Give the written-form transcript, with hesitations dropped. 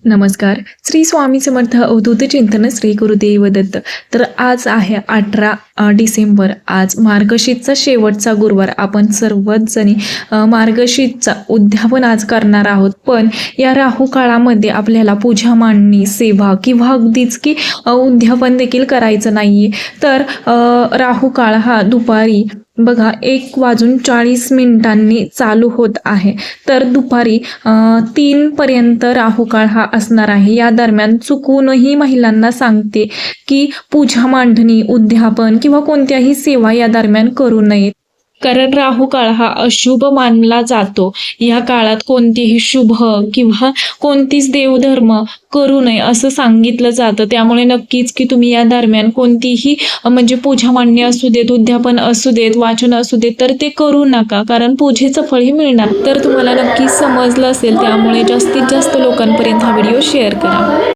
नमस्कार. श्री स्वामी समर्थ अवधूत चिंतन श्री गुरुदेव दत्त. तर आज आहे 18 डिसेंबर. आज मार्गशीर्षचा शेवटचा गुरुवार. आपण सर्वच जणी मार्गशीर्षचा उद्यापन आज करणार आहोत. पण या राहू काळामध्ये आपल्याला पूजा मांडणी, सेवा किंवा अगदीच की उद्यापन देखील करायचं नाहीये. तर राहू काळ हा दुपारी बघा 1:40 चालू होत आहे. तर दुपारी 3 पर्यंत राहू काळ हा असणार आहे. या दरम्यान चुकूनही महिलांना सांगते की पूजा मांडणी, उद्यापन किंवा कोणत्याही सेवा या दरम्यान करू नयेत. कारण राहू काळ हा अशुभ मानला जातो. या काळात कोणतेही शुभ किंवा कोणतीच देवधर्म करू नये असं सांगितलं जातं. त्यामुळे नक्कीच की तुम्ही या दरम्यान कोणतीही म्हणजे पूजा मांडणी असू देत, उद्यापन असू देत, वाचन असू देत, तर ते करू नका. कारण पूजेचं फळही मिळणार. तर तुम्हाला नक्कीच समजलं असेल. त्यामुळे जास्तीत जास्त लोकांपर्यंत हा व्हिडिओ शेअर करा.